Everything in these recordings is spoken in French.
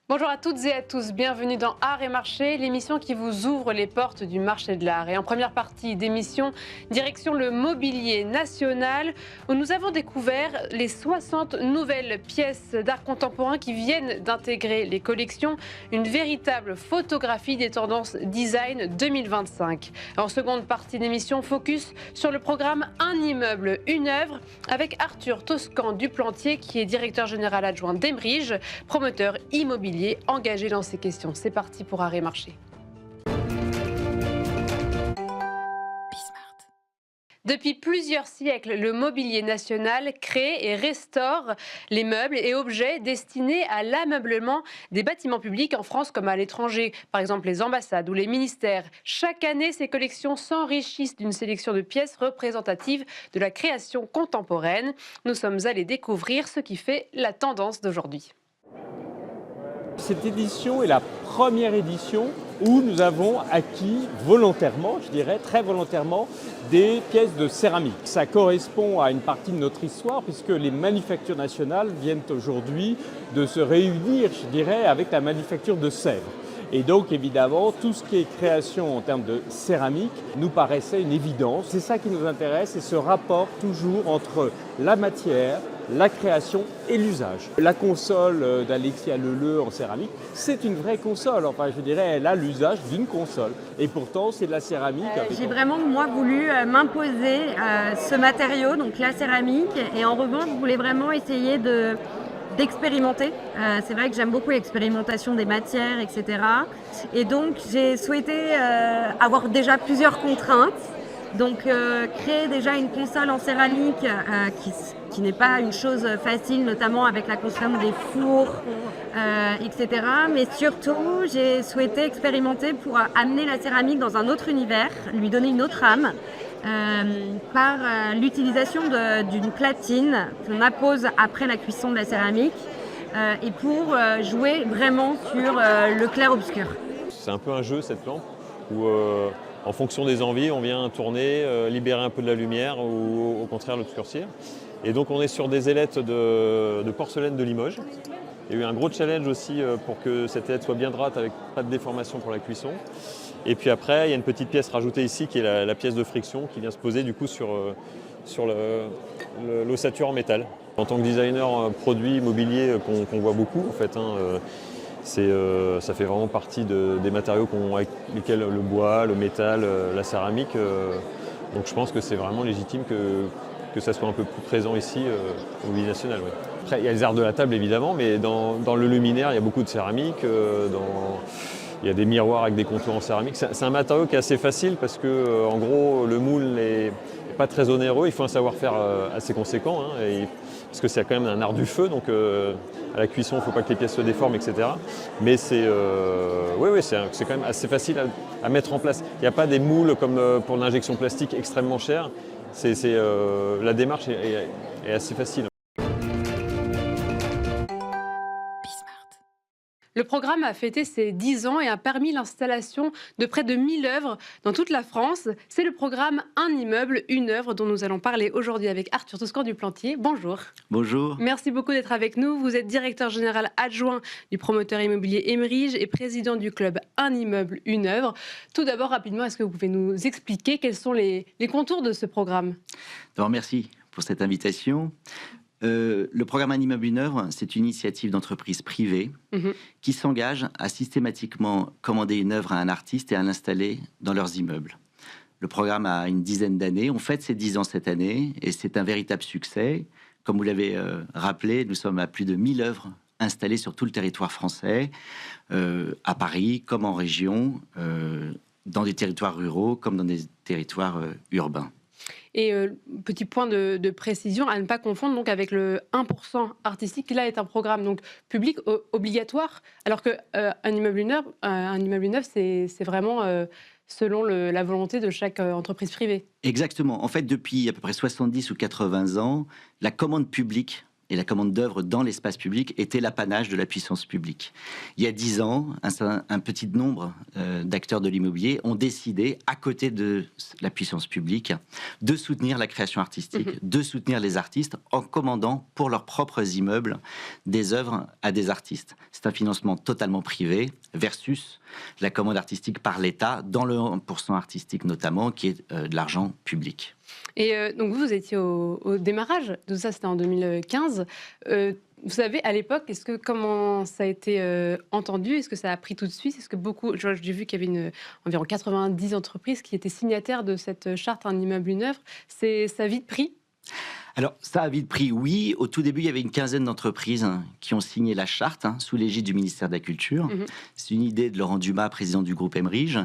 Bonjour à toutes et à tous, bienvenue dans Art et Marché, l'émission qui vous ouvre les portes du marché de l'art. Et en première partie d'émission, direction le mobilier national, où nous avons découvert les 60 nouvelles pièces d'art contemporain qui viennent d'intégrer les collections, une véritable photographie des tendances design 2025. En seconde partie d'émission, focus sur le programme Un immeuble, une œuvre, avec Arthur Toscan Duplantier, qui est directeur général adjoint d'Emerige, promoteur immobilier engagé dans ces questions. C'est parti pour Art et Marché. Depuis plusieurs siècles, le mobilier national crée et restaure les meubles et objets destinés à l'ameublement des bâtiments publics en France comme à l'étranger, par exemple les ambassades ou les ministères. Chaque année, ces collections s'enrichissent d'une sélection de pièces représentatives de la création contemporaine. Nous sommes allés découvrir ce qui fait la tendance d'aujourd'hui. Cette édition est la première édition où nous avons acquis volontairement, je dirais très volontairement, des pièces de céramique. Ça correspond à une partie de notre histoire puisque les manufactures nationales viennent aujourd'hui de se réunir, je dirais, avec la manufacture de Sèvres. Et donc évidemment, tout ce qui est création en termes de céramique nous paraissait une évidence. C'est ça qui nous intéresse, c'est ce rapport toujours entre la matière, la création et l'usage. La console d'Alexia Leleu en céramique, c'est une vraie console. Enfin, je dirais, elle a l'usage d'une console. Et pourtant, c'est de la céramique. J'ai vraiment, moi, voulu m'imposer ce matériau, donc la céramique. Et en revanche, je voulais vraiment essayer d'expérimenter. C'est vrai que j'aime beaucoup l'expérimentation des matières, etc. Et donc, j'ai souhaité avoir déjà plusieurs contraintes. Donc, créer déjà une console en céramique qui n'est pas une chose facile, notamment avec la contrainte des fours, etc. Mais surtout, j'ai souhaité expérimenter pour amener la céramique dans un autre univers, lui donner une autre âme, par l'utilisation d'une platine qu'on appose après la cuisson de la céramique et pour jouer vraiment sur le clair-obscur. C'est un peu un jeu cette lampe où en fonction des envies, on vient tourner, libérer un peu de la lumière ou au contraire l'obscurcir. Et donc on est sur des ailettes de porcelaine de Limoges. Il y a eu un gros challenge aussi pour que cette ailette soit bien droite avec pas de déformation pour la cuisson. Et puis après, il y a une petite pièce rajoutée ici qui est la pièce de friction qui vient se poser du coup sur l'ossature en métal. En tant que designer produit immobilier qu'on voit beaucoup en fait, ça fait vraiment partie des matériaux avec lesquels le bois, le métal, la céramique. Donc je pense que c'est vraiment légitime que ça soit un peu plus présent ici au Mobilier National. Ouais. Après, il y a les arts de la table évidemment, mais dans le luminaire, il y a beaucoup de céramique. Il y a des miroirs avec des contours en céramique. C'est un matériau qui est assez facile parce que, en gros, le moule n'est pas très onéreux. Il faut un savoir-faire assez conséquent, parce que c'est quand même un art du feu. Donc, à la cuisson, il ne faut pas que les pièces se déforment, etc. Mais c'est quand même assez facile à mettre en place. Il n'y a pas des moules comme pour l'injection plastique extrêmement chers. La démarche est assez facile. Le programme a fêté ses 10 ans et a permis l'installation de près de 1000 œuvres dans toute la France. C'est le programme Un immeuble, une œuvre dont nous allons parler aujourd'hui avec Arthur Toscan Duplantier. Bonjour. Bonjour. Merci beaucoup d'être avec nous. Vous êtes directeur général adjoint du promoteur immobilier Emerige et président du club Un immeuble, une œuvre. Tout d'abord, rapidement, est-ce que vous pouvez nous expliquer quels sont les contours de ce programme ? D'abord, merci pour cette invitation. Le programme Un immeuble, une œuvre, c'est une initiative d'entreprise privée qui s'engage à systématiquement commander une œuvre à un artiste et à l'installer dans leurs immeubles. Le programme a une dizaine d'années. On fête ses 10 ans cette année et c'est un véritable succès. Comme vous l'avez rappelé, nous sommes à plus de 1000 œuvres installées sur tout le territoire français, à Paris comme en région, dans des territoires ruraux comme dans des territoires urbains. Et petit point de précision, à ne pas confondre donc avec le 1% artistique, qui là est un programme donc public obligatoire, alors que un immeuble, une œuvre, c'est vraiment selon la volonté de chaque entreprise privée. Exactement. En fait, depuis à peu près 70 ou 80 ans, la commande publique et la commande d'œuvres dans l'espace public était l'apanage de la puissance publique. Il y a 10 ans, un petit nombre d'acteurs de l'immobilier ont décidé, à côté de la puissance publique, de soutenir la création artistique, de soutenir les artistes en commandant pour leurs propres immeubles des œuvres à des artistes. C'est un financement totalement privé versus la commande artistique par l'État, dans le 1% artistique notamment, qui est de l'argent public. Et donc vous étiez au démarrage de ça, c'était en 2015. Vous savez, à l'époque, comment ça a été entendu? Est-ce que ça a pris tout de suite? Est-ce que j'ai vu qu'il y avait environ 90 entreprises qui étaient signataires de cette charte Un immeuble, une œuvre. Ça a vite pris? Alors, ça a vite pris, oui. Au tout début, il y avait une quinzaine d'entreprises qui ont signé la charte sous l'égide du ministère de la Culture. C'est une idée de Laurent Dumas, président du groupe Emerige,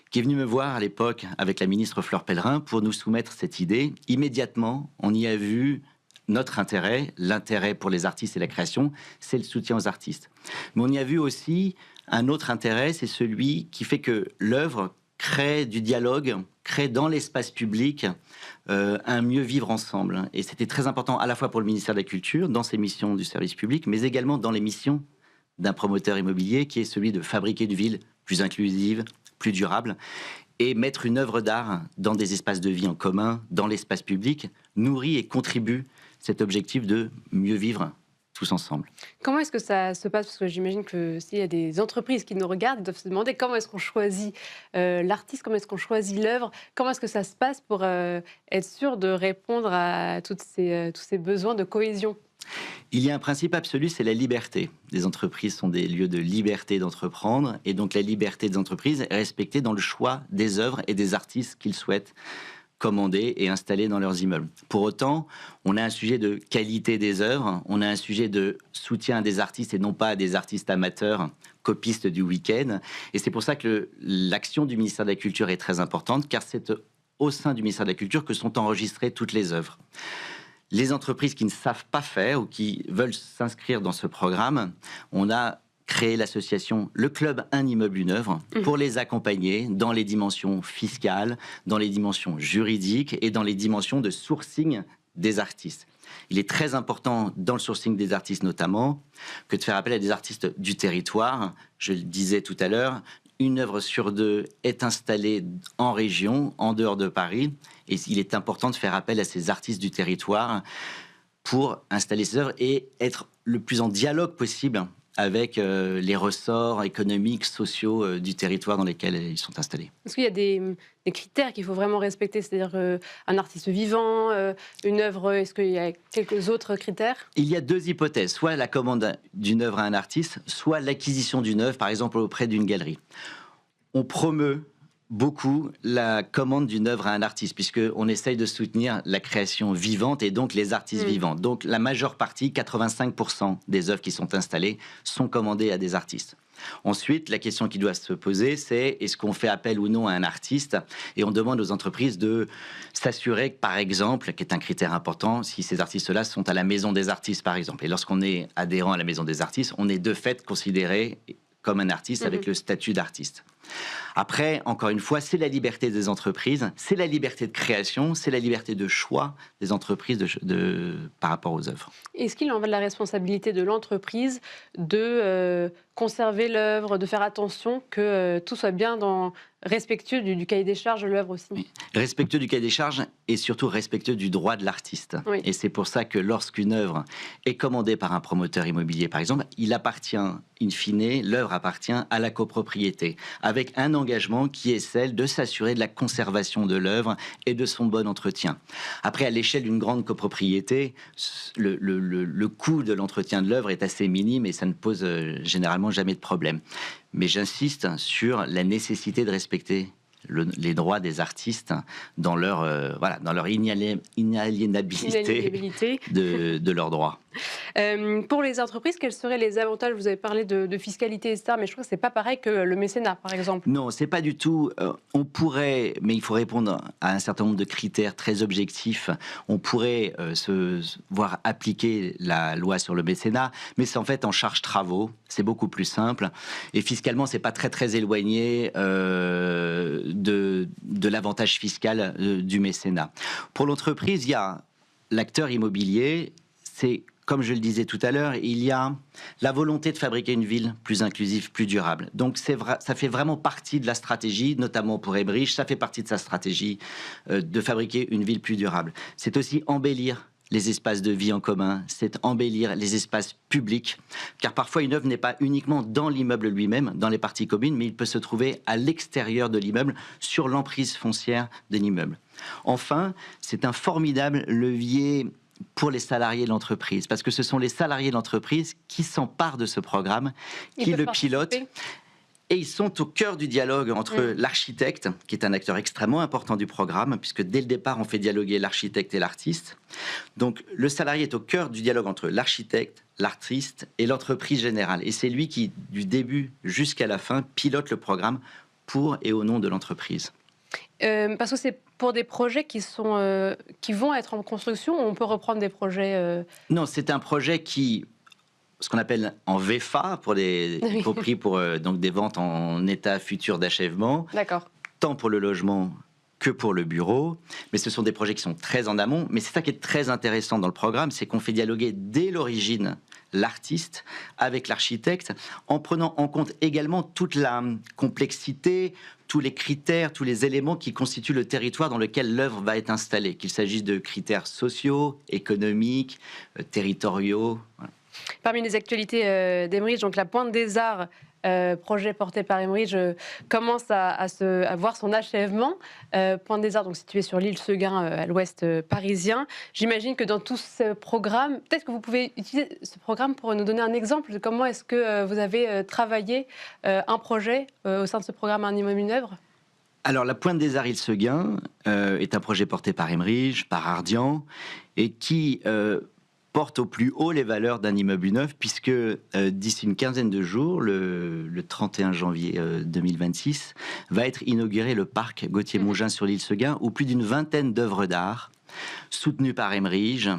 qui est venu me voir à l'époque avec la ministre Fleur Pellerin pour nous soumettre cette idée. Immédiatement, on y a vu notre intérêt, l'intérêt pour les artistes et la création, c'est le soutien aux artistes. Mais on y a vu aussi un autre intérêt, c'est celui qui fait que l'œuvre crée du dialogue, crée dans l'espace public un mieux vivre ensemble. Et c'était très important à la fois pour le ministère de la Culture, dans ses missions du service public, mais également dans les missions d'un promoteur immobilier, qui est celui de fabriquer une ville plus inclusive, plus durable, et mettre une œuvre d'art dans des espaces de vie en commun, dans l'espace public, nourrit et contribue cet objectif de mieux vivre tous ensemble. Comment est-ce que ça se passe? Parce que j'imagine que s'il y a des entreprises qui nous regardent, ils doivent se demander comment est-ce qu'on choisit l'artiste, comment est-ce qu'on choisit l'œuvre, comment est-ce que ça se passe pour être sûr de répondre à tous ces besoins de cohésion. Il y a un principe absolu, c'est la liberté. Les entreprises sont des lieux de liberté d'entreprendre, et donc la liberté des entreprises est respectée dans le choix des œuvres et des artistes qu'ils souhaitent commander et installer dans leurs immeubles. Pour autant, on a un sujet de qualité des œuvres, on a un sujet de soutien à des artistes et non pas à des artistes amateurs, copistes du week-end. Et c'est pour ça que l'action du ministère de la Culture est très importante, car c'est au sein du ministère de la Culture que sont enregistrées toutes les œuvres. Les entreprises qui ne savent pas faire ou qui veulent s'inscrire dans ce programme, on a créé l'association Le Club Un immeuble, une œuvre, pour les accompagner dans les dimensions fiscales, dans les dimensions juridiques et dans les dimensions de sourcing des artistes. Il est très important dans le sourcing des artistes notamment que de faire appel à des artistes du territoire. Je le disais tout à l'heure, une œuvre sur deux est installée en région, en dehors de Paris, et il est important de faire appel à ces artistes du territoire pour installer ces œuvres et être le plus en dialogue possible avec les ressorts économiques, sociaux du territoire dans lesquels ils sont installés. Est-ce qu'il y a des critères qu'il faut vraiment respecter? C'est-à-dire un artiste vivant, une œuvre, est-ce qu'il y a quelques autres critères? Il y a deux hypothèses, soit la commande d'une œuvre à un artiste, soit l'acquisition d'une œuvre, par exemple auprès d'une galerie. On promeut beaucoup la commande d'une œuvre à un artiste, puisqu'on essaye de soutenir la création vivante et donc les artistes vivants. Donc la majeure partie, 85% des œuvres qui sont installées, sont commandées à des artistes. Ensuite, la question qui doit se poser, c'est est-ce qu'on fait appel ou non à un artiste? Et on demande aux entreprises de s'assurer que, par exemple, qui est un critère important, si ces artistes-là sont à la Maison des artistes, par exemple. Et lorsqu'on est adhérent à la Maison des artistes, on est de fait considéré comme un artiste avec le statut d'artiste. Après, encore une fois, c'est la liberté des entreprises, c'est la liberté de création, c'est la liberté de choix des entreprises par rapport aux œuvres. Est-ce qu'il en va de la responsabilité de l'entreprise de conserver l'œuvre, de faire attention que tout soit bien respectueux du cahier des charges de l'œuvre aussi? Oui. Respectueux du cahier des charges et surtout respectueux du droit de l'artiste. Oui. Et c'est pour ça que lorsqu'une œuvre est commandée par un promoteur immobilier, par exemple, il appartient, in fine, l'œuvre appartient à la copropriété, avec un engagement qui est celle de s'assurer de la conservation de l'œuvre et de son bon entretien. Après, à l'échelle d'une grande copropriété, le coût de l'entretien de l'œuvre est assez minime et ça ne pose généralement jamais de problème. Mais j'insiste sur la nécessité de respecter les droits des artistes dans leur inaliénabilité de leurs droits. Pour les entreprises, quels seraient les avantages? Vous avez parlé de fiscalité, etc., mais je crois que c'est pas pareil que le mécénat, par exemple. Non, c'est pas du tout. On pourrait, mais il faut répondre à un certain nombre de critères très objectifs. On pourrait se voir appliquer la loi sur le mécénat, mais c'est en fait en charge travaux. C'est beaucoup plus simple. Et fiscalement, c'est pas très éloigné de l'avantage fiscal du mécénat. Pour l'entreprise, il y a l'acteur immobilier. C'est comme je le disais tout à l'heure, il y a la volonté de fabriquer une ville plus inclusive, plus durable. Donc ça fait vraiment partie de la stratégie, notamment pour Emerige, ça fait partie de sa stratégie de fabriquer une ville plus durable. C'est aussi embellir les espaces de vie en commun, c'est embellir les espaces publics, car parfois une œuvre n'est pas uniquement dans l'immeuble lui-même, dans les parties communes, mais il peut se trouver à l'extérieur de l'immeuble, sur l'emprise foncière de l'immeuble. Enfin, c'est un formidable levier pour les salariés de l'entreprise, parce que ce sont les salariés de l'entreprise qui s'emparent de ce programme, qui le pilotent. Et ils sont au cœur du dialogue entre l'architecte, qui est un acteur extrêmement important du programme, puisque dès le départ, on fait dialoguer l'architecte et l'artiste. Donc, le salarié est au cœur du dialogue entre l'architecte, l'artiste et l'entreprise générale. Et c'est lui qui, du début jusqu'à la fin, pilote le programme pour et au nom de l'entreprise. Parce que c'est pour des projets qui vont être en construction, ou on peut reprendre des projets Non, c'est un projet qui, ce qu'on appelle en VFA, y compris pour donc des ventes en état futur d'achèvement, tant pour le logement que pour le bureau. Mais ce sont des projets qui sont très en amont. Mais c'est ça qui est très intéressant dans le programme, c'est qu'on fait dialoguer dès l'origine l'artiste avec l'architecte, en prenant en compte également toute la complexité, tous les critères, tous les éléments qui constituent le territoire dans lequel l'œuvre va être installée, qu'il s'agisse de critères sociaux, économiques, territoriaux. Voilà. Parmi les actualités d'Emerige, donc la Pointe des Arts, projet porté par Emerige, commence à voir son achèvement. Pointe des Arts, donc située sur l'île Seguin, à l'ouest parisien. J'imagine que dans tout ce programme, peut-être que vous pouvez utiliser ce programme pour nous donner un exemple de comment est-ce que vous avez travaillé un projet au sein de ce programme Un immeuble, une œuvre. Alors, la Pointe des Arts île Seguin est un projet porté par Emerige, par Ardian, et qui porte au plus haut les valeurs d'un immeuble neuf, puisque d'ici une quinzaine de jours, le 31 janvier 2026, va être inauguré le parc Gauthier-Mougins sur l'île Seguin, où plus d'une vingtaine d'œuvres d'art, soutenues par Emerige,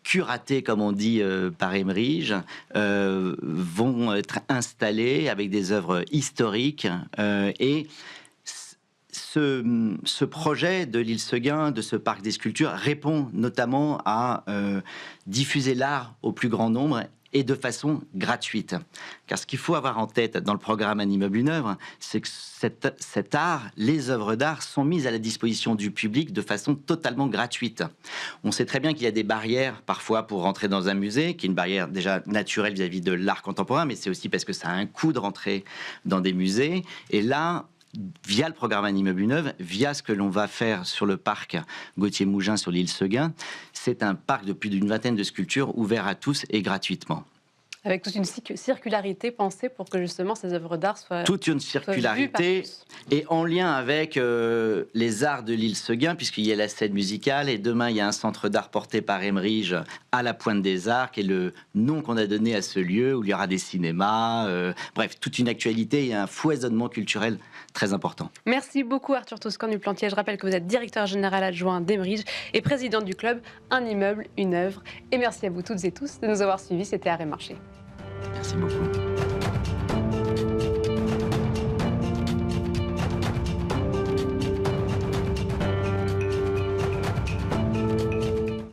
curatées, comme on dit, par Emerige, vont être installées avec des œuvres historiques et ce projet de l'île Seguin, de ce parc des sculptures, répond notamment à diffuser l'art au plus grand nombre et de façon gratuite. Car ce qu'il faut avoir en tête dans le programme Un immeuble, une œuvre, c'est que cet art, les œuvres d'art, sont mises à la disposition du public de façon totalement gratuite. On sait très bien qu'il y a des barrières parfois pour rentrer dans un musée, qui est une barrière déjà naturelle vis-à-vis de l'art contemporain, mais c'est aussi parce que ça a un coût de rentrer dans des musées. Et là, via le programme Un immeuble, une œuvre, via ce que l'on va faire sur le parc Gauthier-Mougins sur l'île Seguin, c'est un parc de plus d'une vingtaine de sculptures ouvert à tous et gratuitement. Avec toute une circularité pensée pour que justement ces œuvres d'art soient toute une circularité et en lien avec les arts de l'île Seguin, puisqu'il y a la scène musicale et demain il y a un centre d'art porté par Emerige à la Pointe des Arts, qui est le nom qu'on a donné à ce lieu où il y aura des cinémas, bref, toute une actualité et un foisonnement culturel très important. Merci beaucoup Arthur Toscan-du-Plantier. Je rappelle que vous êtes directeur général adjoint d'Emerige et président du club Un immeuble, une œuvre. Et merci à vous toutes et tous de nous avoir suivis. C'était Art et Marché. Merci beaucoup.